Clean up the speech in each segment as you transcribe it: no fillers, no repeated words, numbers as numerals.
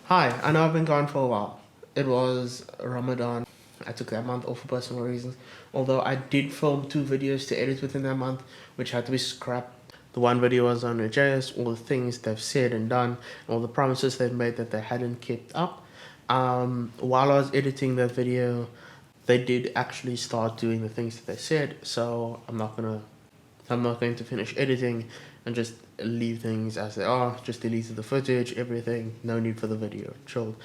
Hi, I know I've been gone for a while. It was Ramadan. I took that month off for personal reasons. Although I did film 2 videos to edit within that month, which had to be scrapped. The one video was on JS, all the things they've said and done, all the promises they've made that they hadn't kept up. While I was editing that video, they did actually start doing the things that they said. So I'm not going to finish editing and just leave things as they are. Just deleted the footage, everything. No need for the video. Chilled.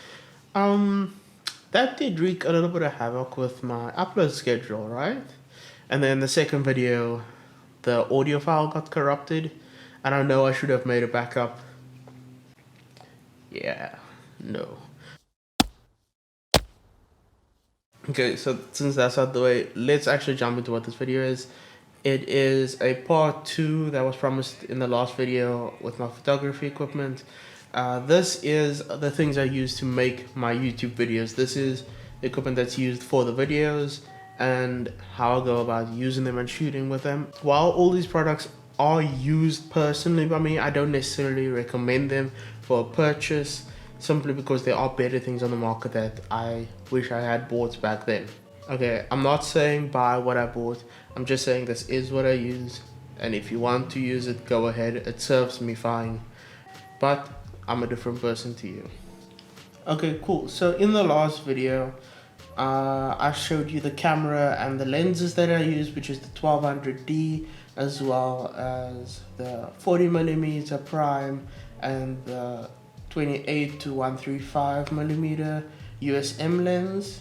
That did wreak a little bit of havoc with my upload schedule, right? And then the second video, the audio file got corrupted, and I know I should have made a backup. Yeah, no. Okay, so since that's out the way, let's actually jump into what this video is. It is a part 2 that was promised in the last video with my photography equipment. This is the things I use to make my YouTube videos. This is the equipment that's used for the videos and how I go about using them and shooting with them. While all these products are used personally by me, I don't necessarily recommend them for purchase, simply because there are better things on the market that I wish I had bought back then. Okay, I'm not saying buy what I bought. I'm just saying this is what I use, and if you want to use it, go ahead. It serves me fine, but I'm a different person to you. Okay, cool. So in the last video, I showed you the camera and the lenses that I use, which is the 1200D, as well as the 40mm prime and the 28 to 135mm USM lens.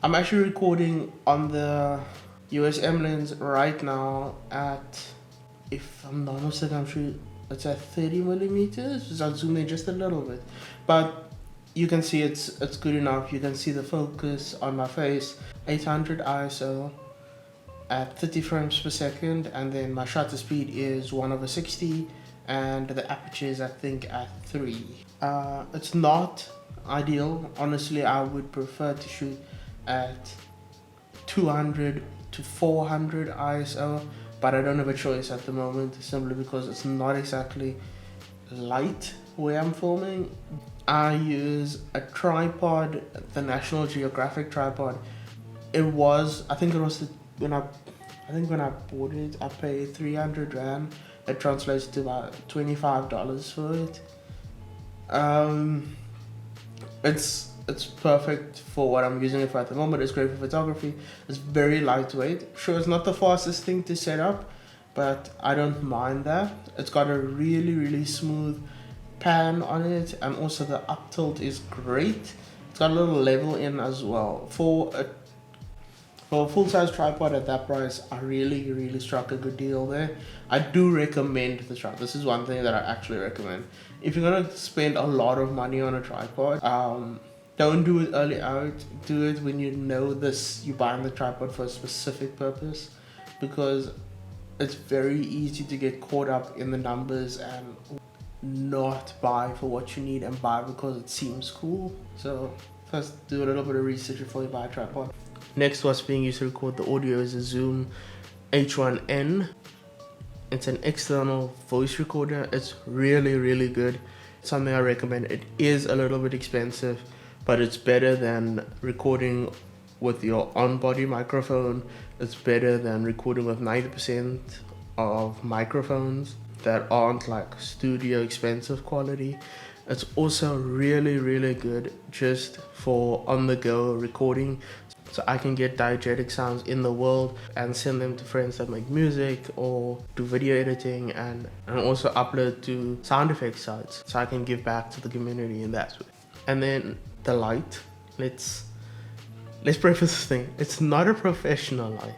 I'm actually recording on the USM lens right now at, if I'm not mistaken, I'm sure it's at 30mm. So I'll zoom in just a little bit, but you can see it's good enough. You can see the focus on my face. 800 ISO at 30 frames per second, and then my shutter speed is 1/60, and the aperture is, I think, at 3. It's not ideal. Honestly, I would prefer to shoot at 200 to 400 ISO, but I don't have a choice at the moment, simply because it's not exactly light where I'm filming. I use a tripod, the National Geographic tripod. I think when I bought it, I paid 300 Rand. It translates to about $25 for it. It's perfect for what I'm using it for at the moment. It's great for photography. It's very lightweight. Sure, it's not the fastest thing to set up, but I don't mind that. It's got a really smooth pan on it, and also the up tilt is great. It's got a little level in as well. For a full-size tripod at that price, I really struck a good deal there. I do recommend the tripod. This is one thing that I actually recommend. If you're gonna spend a lot of money on a tripod, don't do it early out. Do it when you know you're buying the tripod for a specific purpose, because it's very easy to get caught up in the numbers and not buy for what you need and buy because it seems cool. So first, do a little bit of research before you buy a tripod. Next, what's being used to record the audio is a Zoom H1N. It's an external voice recorder. It's really good. Something I recommend. It is a little bit expensive, but it's better than recording with your on-body microphone. It's better than recording with 90% of microphones that aren't like studio expensive quality. It's also really good just for on-the-go recording, so I can get diegetic sounds in the world and send them to friends that make music or do video editing, and also upload to sound effects sites, so I can give back to the community in that way. And then the light. Let's preface this thing. It's not a professional light.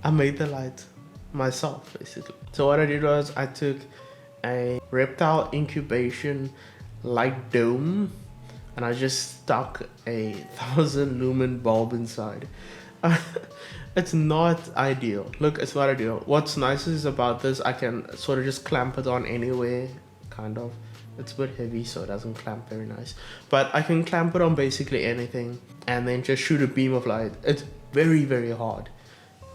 I made the light myself, basically. So what I did was I took a reptile incubation light dome, and I just stuck a 1000 lumen bulb inside. It's not ideal. Look, it's not ideal. What's nice is about this, I can sort of just clamp it on anywhere, kind of. It's a bit heavy, so it doesn't clamp very nice, but I can clamp it on basically anything and then just shoot a beam of light. It's very hard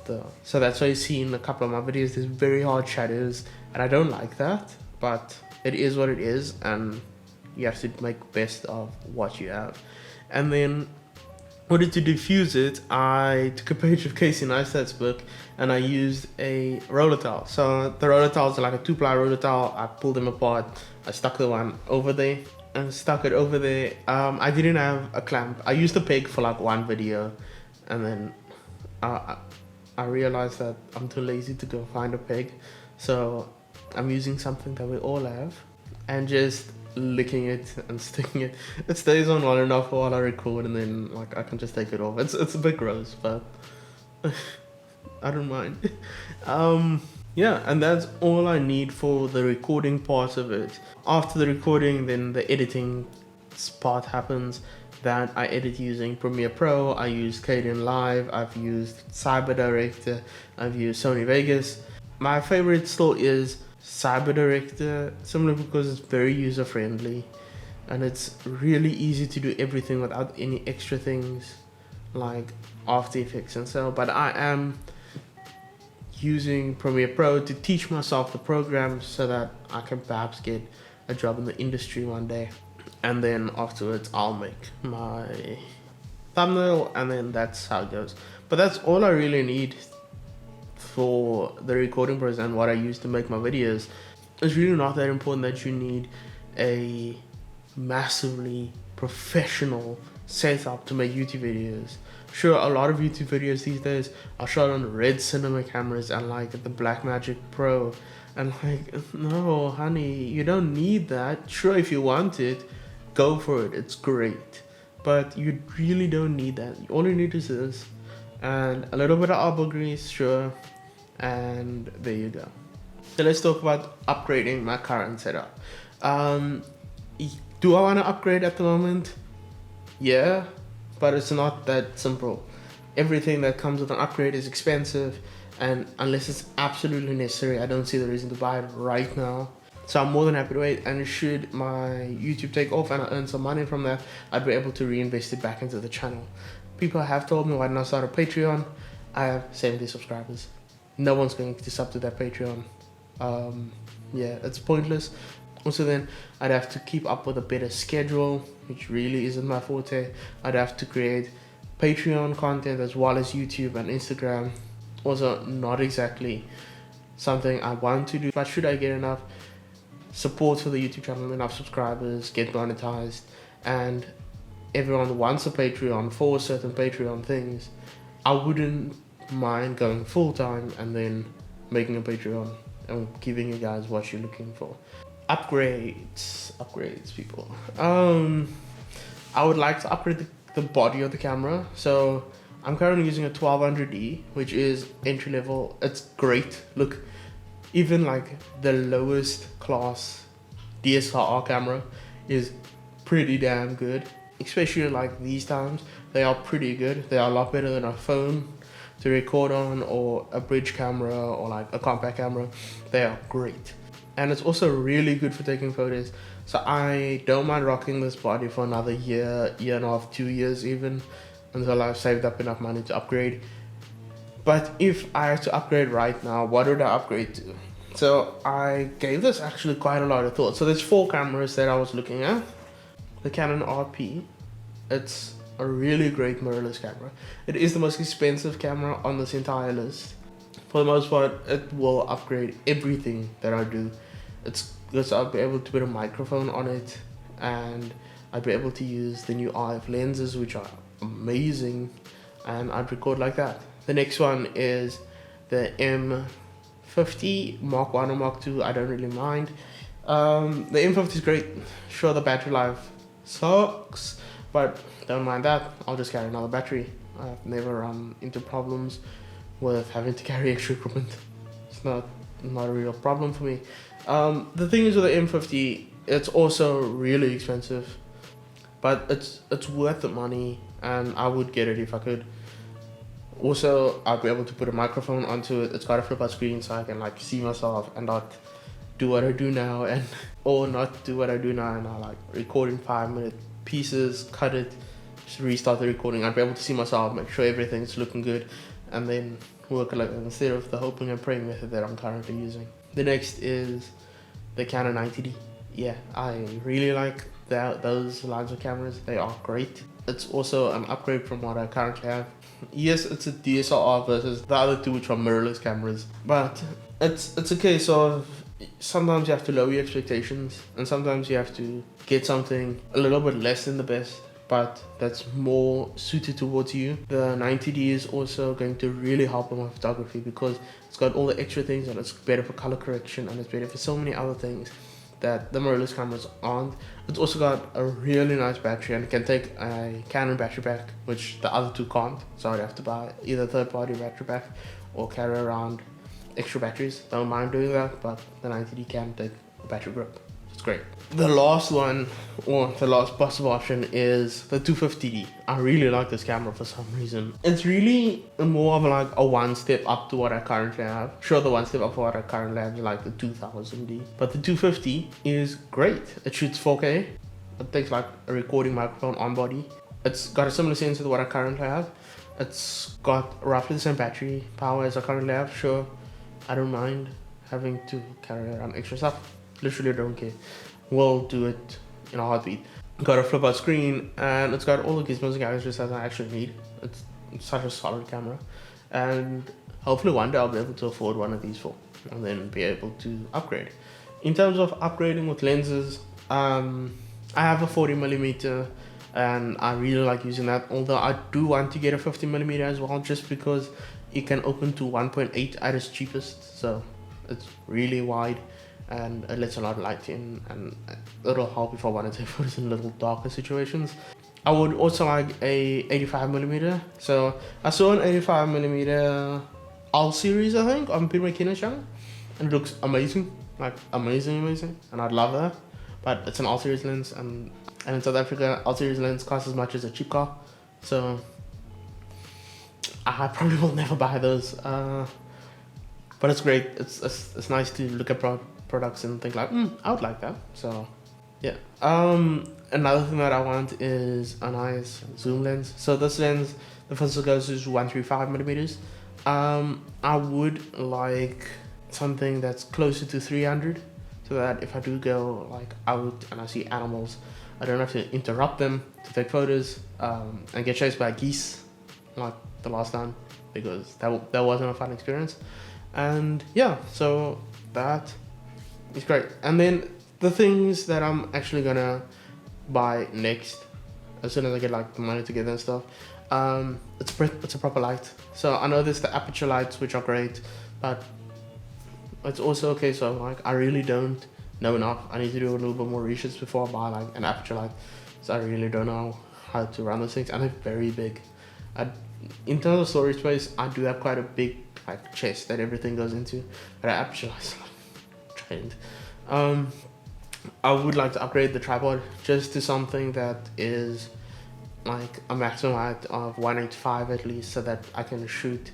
though. So that's why you see in a couple of my videos there's very hard shadows, and I don't like that, but it is what it is, and you have to make best of what you have. And then in order to diffuse it, I took a page of Casey Neistat's book and I used a roller towel. So the roller towels are like a 2-ply roller towel. I pulled them apart. I stuck the one over there and stuck it over there. I didn't have a clamp. I used a peg for like one video, and then I realized that I'm too lazy to go find a peg. So I'm using something that we all have and just licking it and sticking it. It stays on long enough while I record, and then like I can just take it off. It's a bit gross, but I don't mind. Yeah, and that's all I need for the recording part of it. After the recording, then the editing part happens. That I edit using Premiere Pro. I use Kdenlive Live. I've used Cyber Director. I've used Sony Vegas. My favorite still is Cyber Director, simply because it's very user friendly and it's really easy to do everything without any extra things like After Effects and so. But I am using Premiere Pro to teach myself the program so that I can perhaps get a job in the industry one day. And then afterwards I'll make my thumbnail, and then that's how it goes. But that's all I really need for the recording process, and what I use to make my videos. It's really not that important that you need a massively professional setup to make YouTube videos. Sure, a lot of YouTube videos these days are shot on red cinema cameras and like the Blackmagic Pro, and like, no honey, you don't need that. Sure, if you want it, go for it, it's great, but you really don't need that. All you need is this and a little bit of elbow grease, sure, and there you go. So let's talk about upgrading my current setup. Do I want to upgrade at the moment? Yeah, but it's not that simple. Everything that comes with an upgrade is expensive, and unless it's absolutely necessary, I don't see the reason to buy it right now. So I'm more than happy to wait, and should my YouTube take off and I earn some money from that, I'd be able to reinvest it back into the channel. People have told me, why not start a Patreon? I have 70 subscribers. No one's going to sub to that Patreon. Yeah, it's pointless. Also then, I'd have to keep up with a better schedule, which really isn't my forte. I'd have to create Patreon content as well as YouTube and Instagram. Also, not exactly something I want to do, but should I get enough support for the YouTube channel, enough subscribers, get monetized, and everyone wants a Patreon for certain Patreon things, I wouldn't mind going full-time and then making a Patreon and giving you guys what you're looking for. Upgrades people. I would like to upgrade the body of the camera. So I'm currently using a 1200D, which is entry level. It's great. Look, even like the lowest class DSLR camera is pretty damn good, especially like these times. They are pretty good. They are a lot better than a phone to record on, or a bridge camera, or like a compact camera. They are great, and it's also really good for taking photos. So I don't mind rocking this body for another year, year and a half, 2 years even, until I've saved up enough money to upgrade. But if I had to upgrade right now, what would I upgrade to? So I gave this actually quite a lot of thought. So there's 4 cameras that I was looking at. The Canon RP, it's a really great mirrorless camera. It is the most expensive camera on this entire list. For the most part, it will upgrade everything that I do. It's because I'll be able to put a microphone on it, and I'd be able to use the new RF lenses, which are amazing, and I'd record like that. The next one is the M50 Mark 1 or Mark 2. I don't really mind. The M50 is great. Sure, the battery life sucks, but don't mind that. I'll just carry another battery. I've never run into problems with having to carry extra equipment. It's not a real problem for me. The thing is with the M50, it's also really expensive, but it's worth the money, and I would get it if I could. Also, I'll be able to put a microphone onto it. It's got a flip out screen, so I can like see myself and not do what I do now, and or not do what I do now and I like record in 5-minute pieces, cut it, just restart the recording. I'd be able to see myself, make sure everything's looking good, and then work like that instead of the hoping and praying method that I'm currently using. The next is the Canon 90D. Yeah, I really like those lines of cameras, they are great. It's also an upgrade from what I currently have. Yes, it's a DSLR versus the other two, which are mirrorless cameras, but it's a case of sometimes you have to lower your expectations, and sometimes you have to get something a little bit less than the best, but that's more suited towards you. The 90D is also going to really help in my photography because it's got all the extra things, and it's better for color correction, and it's better for so many other things that the mirrorless cameras aren't. It's also got a really nice battery, and it can take a Canon battery pack, which the other two can't. So I'd have to buy either third-party battery pack or carry around extra batteries. Don't mind doing that, but the 90D can take a battery grip. It's great. The last one, or the last possible option, is the 250D. I really like this camera for some reason. It's really more of like a one step up to what I currently have. Sure, the one step up for what I currently have is like the 2000D, but the 250 is great. It shoots 4K. It takes like a recording microphone on body. It's got a similar sensor to what I currently have. It's got roughly the same battery power as I currently have. Sure, I don't mind having to carry around extra stuff. Literally don't care. We'll do it in a heartbeat. Got a flip out screen, and it's got all the gizmos and gadgets that I actually need. It's such a solid camera, and hopefully one day I'll be able to afford one of these and then be able to upgrade. In terms of upgrading with lenses, I have a 40mm, and I really like using that, although I do want to get a 50mm as well, just because it can open to 1.8 at its cheapest, so it's really wide and it lets a lot of light in, and it'll help if I want to take photos in little darker situations. I would also like a 85mm. So I saw an 85mm L series, I think, on Peter McKinnon's channel, and it looks amazing, like amazing, and I'd love that. But it's an L series lens, and in South Africa, L series lens costs as much as a cheap car, so I probably will never buy those. But it's great. It's nice to look at products and think like, I would like that. So yeah. Another thing that I want is a nice zoom lens. So this lens, the focus goes is 135mm. I would like something that's closer to 300, so that if I do go like out and I see animals, I don't have to interrupt them to take photos and get chased by geese like the last time, because that wasn't a fun experience. And yeah, so that is great. And then the things that I'm actually gonna buy next, as soon as I get like the money together and stuff, it's a proper light. So I know there's the aperture lights, which are great, but it's also a case of like, I really don't know enough. I need to do a little bit more research before I buy like an aperture light, so I really don't know how to run those things, and they're very big. In terms of storage space, I do have quite a big like chest that everything goes into, but I aperture lights trained. I would like to upgrade the tripod just to something that is like a maximum height of 185 at least, so that I can shoot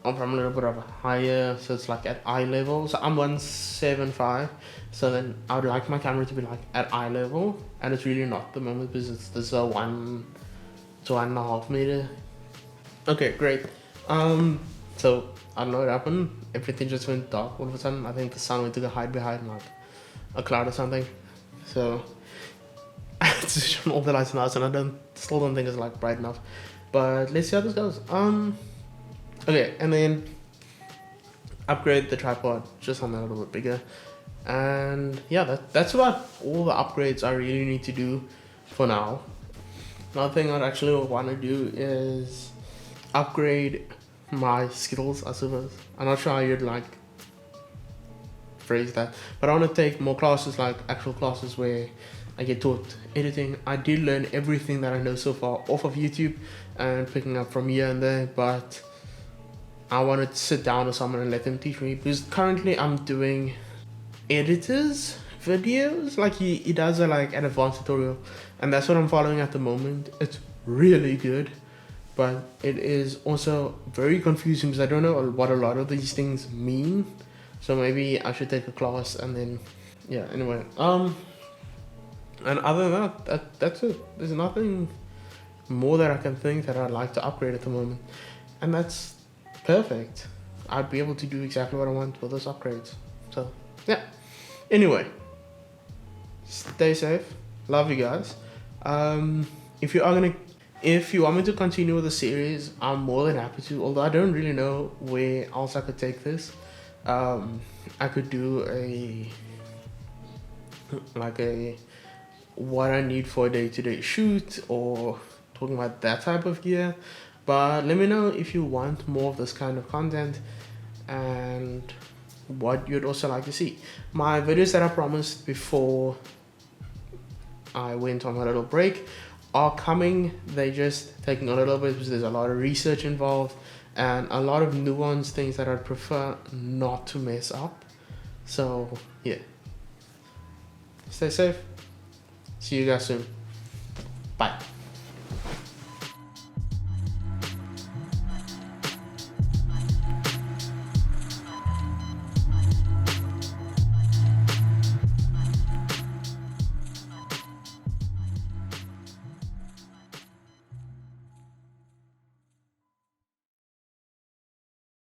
from a little bit of a higher, so it's like at eye level. So I'm 175, so then I would like my camera to be like at eye level, and it's really not at the moment because this is a 1 to 1.5 meter. Okay, great. So I don't know what happened. Everything just went dark all of a sudden. I think the sun went to go hide behind like a cloud or something. So I had to turn all the lights in the house, and I still don't think it's like bright enough. But let's see how this goes. Okay, and then upgrade the tripod, just something a little bit bigger. And yeah, that's about all the upgrades I really need to do for now. Another thing I'd actually want to do is upgrade my skills, I suppose. I'm not sure how you'd like phrase that, but I want to take more classes, like actual classes where I get taught editing. I did learn everything that I know so far off of YouTube and picking up from here and there, but I want to sit down with someone and let them teach me, because currently I'm doing editors videos, like he does a like an advanced tutorial, and that's what I'm following at the moment. It's really good, but it is also very confusing because I don't know what a lot of these things mean. So maybe I should take a class, and then yeah, anyway. And other than that's it. There's nothing more that I can think that I'd like to upgrade at the moment, and that's perfect. I'd be able to do exactly what I want with those upgrades. So yeah. Anyway, stay safe, love you guys. If you are gonna, if you want me to continue with the series, I'm more than happy to. Although I don't really know where else I could take this. I could do a what I need for a day-to-day shoot, or talking about that type of gear. But let me know if you want more of this kind of content and what you'd also like to see. My videos that I promised before I went on a little break are coming. They're just taking a little bit because there's a lot of research involved and a lot of nuanced things that I'd prefer not to mess up. So yeah, stay safe. See you guys soon. Bye.